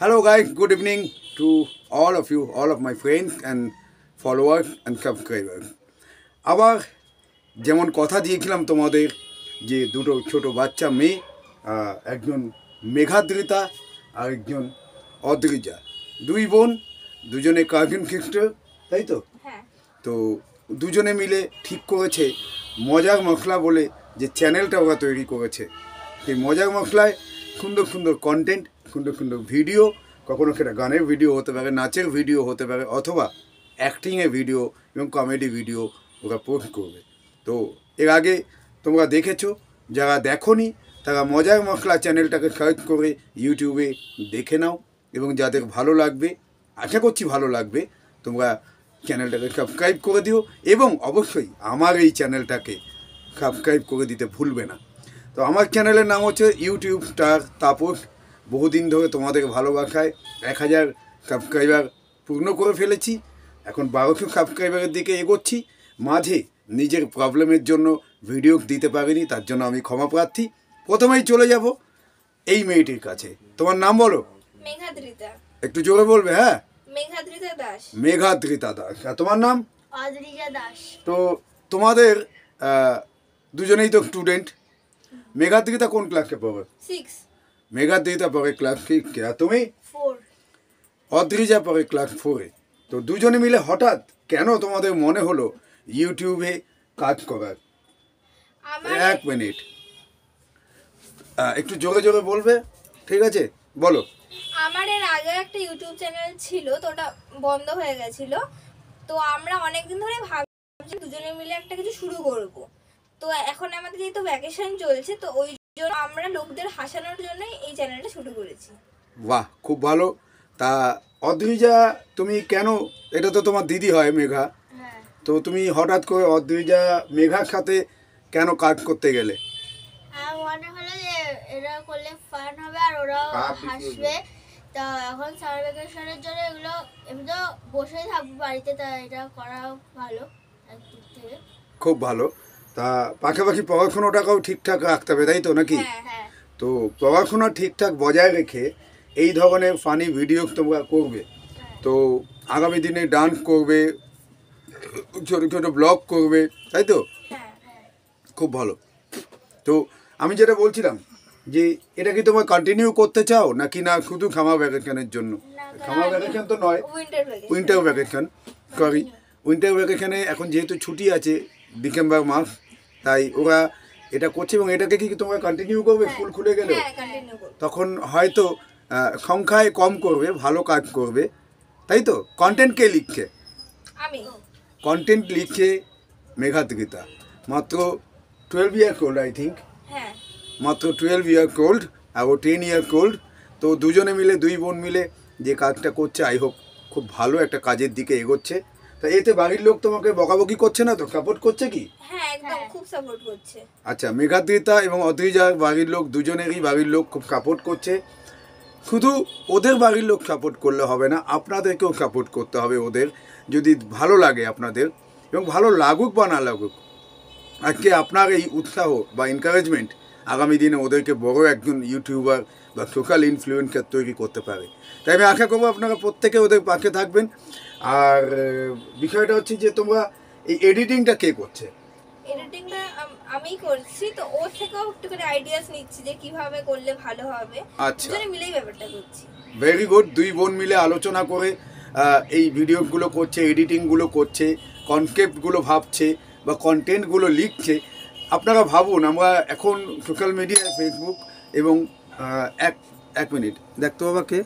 Hello guys, good evening to all of you, all of my friends and followers and subscribers. আবার যেমন কথা দিয়েছিলাম তোমাদের যে দুটো ছোট বাচ্চা মেয়ে একজন মেঘাদ্রিতা আর একজন অদ্রিজা, দুই বোন, দুজনে কাজিন সিস্টার, তাই তো? হ্যাঁ। তো দুজনে মিলে ঠিক করেছে মজার মশলা বলে যে চ্যানেলটা ওরা তৈরি করেছে। সেই মজার মশলায় সুন্দর সুন্দর কন্টেন্ট, সুন্দর সুন্দর ভিডিও, কখনো সেটা গানের ভিডিও হতে পারে, নাচের ভিডিও হতে পারে, অথবা অ্যাক্টিংয়ের ভিডিও এবং কমেডি ভিডিও ওরা পোস্ট করবে। তো এর আগে তোমরা দেখেছো, যারা দেখোনি তারা মজার মশলা চ্যানেলটাকে সার্চ করে ইউটিউবে দেখে নাও, এবং যাদের ভালো লাগবে, আশা করছি ভালো লাগবে, তোমরা চ্যানেলটাকে সাবস্ক্রাইব করে দিও এবং অবশ্যই আমার এই চ্যানেলটাকে সাবস্ক্রাইব করে দিতে ভুলবে না। তো আমার চ্যানেলের নাম হচ্ছে ইউটিউব স্টার তাপস। বহুদিন ধরে তোমাদের ভালোবাসায় 1000 সাবস্ক্রাইবার পূর্ণ করে ফেলেছি, এখন 1200 সাবস্ক্রাইবারের দিকে এগোচ্ছি। মাঝে নিজের প্রবলেমের জন্য ভিডিও দিতে পারিনি, তার জন্য আমি ক্ষমা প্রার্থী। প্রথমেই চলে যাব এই মেয়েটির কাছে। তোমার নাম বলো। মেঘাদ্রিতা। একটু জোরে বলবে। হ্যাঁ, মেঘাদ্রিতা দাস। মেঘাদ্রিতা দাস। আর তোমার নাম? অদ্রিজা দাস। তো তোমাদের দুজনেই তো স্টুডেন্ট। মেঘাদ্রিতা কোন ক্লাসে পড়ে? 6। মেঘাদ্রিতা পড়ে ক্লাস 6, আর তুমি? 4। অদ্রিজা পড়ে ক্লাস 4-এ। তো দুজনে মিলে হঠাৎ কেন তোমাদের মনে হলো ইউটিউবে কাজ করার? এক মিনিট, একটু জোরে জোরে বলবে, ঠিক আছে? বলো। আমার এর আগে একটা ইউটিউব চ্যানেল ছিল, তো ওটা বন্ধ হয়ে গেছিল। তো আমরা অনেকদিন ধরে ভাবছি দুজনে মিলে একটা কিছু শুরু করব। তো এখন আমাদের যেহেতু ভ্যাকেশন চলছে, তো ওই জন্য আমরা লোকদের হাসানোর জন্য এই চ্যানেলটা শুরু করেছি। বাহ, খুব ভালো। তা অদ্রিজা, তুমি কেন, এটা তো তোমার দিদি হয় মেঘা, তো তুমি হঠাৎ করে অদ্রিজা মেঘার সাথে কেন কাজ করতে গেলে? মনে হলো যে এটা করলে ফান হবে আর ওরাও হাসবে। তা এখন সামার ভ্যাকেশনের জন্য এগুলো এমনি তো বসেই থাকবো বাড়িতে, তা এটা করা ভালো একদিক থেকে। খুব ভালো। তা পাশাপাশি পড়াশোনাটাকেও ঠিকঠাক রাখতে হবে, তাই তো নাকি? হ্যাঁ। তো পড়াশোনা ঠিকঠাক বজায় রেখে এই ধরনের ফানি ভিডিও তোমরা করবে। তো আগামী দিনে ডান্স করবে, ছোটো ছোটো ব্লগ করবে, তাই তো? খুব ভালো। তো আমি যেটা বলছিলাম যে এটা কি তোমার কন্টিনিউ করতে চাও নাকি না শুধু সামার ভ্যাকেশনের জন্য? সামার ভ্যাকেশন তো নয়, উইন্টার ভ্যাকেশন, সরি, উইন্টার ভ্যাকেশনে এখন যেহেতু ছুটি আছে ডিসেম্বর মাস, তাই ওরা এটা করছে। এবং এটাকে কি তোমরা কন্টিনিউ করবে স্কুল খুলে গেলে? তখন হয়তো সংখ্যায় কম করবে, ভালো কাজ করবে, তাই তো? কন্টেন্ট কে লিখছে? আমি। কন্টেন্ট লিখছে মেঘাদ্রিতা, মাত্র 12 ইয়ার্স ওল্ড, আই থিঙ্ক। হ্যাঁ, মাত্র 12 ইয়ার্স ওল্ড, আর ও 10 ইয়ার্স ওল্ড। তো দুজনে মিলে, দুই বোন মিলে যে কাজটা করছে, আই হোপ খুব ভালো একটা কাজের দিকে এগোচ্ছে। তা এতে বাড়ির লোক তোমাকে বকাবকি করছে না তো? সাপোর্ট করছে কি? হ্যাঁ, একদম খুব সাপোর্ট করছে। আচ্ছা, মেঘাদ্রিতা এবং অদ্রিজার বাড়ির লোক, দুজনেরই বাড়ির লোক খুব সাপোর্ট করছে। শুধু ওদের বাড়ির লোক সাপোর্ট করলে হবে না, আপনাদেরকেও সাপোর্ট করতে হবে ওদের, যদি ভালো লাগে আপনাদের, এবং ভালো লাগুক বা না লাগুক, আজকে আপনার এই উৎসাহ বা এনকারেজমেন্ট আগামী দিনে ওদেরকে বড় একজন ইউটিউবার বা সোশ্যাল ইনফ্লুয়েন্সার তৈরি করতে পারে। তাই আমি আশা করবো আপনারা প্রত্যেকে ওদের পাশে থাকবেন। আর বিষয়টা হচ্ছে যে তোমরা এই এডিটিংটা কে করছে? এডিটিংটা আমি করছি, তো ওর থেকেও একটু করে আইডিয়াস নিচ্ছি যে কিভাবে করলে ভালো হবে। আচ্ছা, দুজনে মিলেই ব্যাপারটা করছি। Very good. দুই বোন মিলে আলোচনা করে এই ভিডিওগুলো করছে, এডিটিংগুলো করছে, কনসেপ্টগুলো ভাবছে বা কন্টেন্টগুলো লিখছে। আপনারা ভাবুন, আমরা এখন সোশ্যাল মিডিয়ায় ফেসবুক এবং এক মিনিট দেখতে পাবা কে?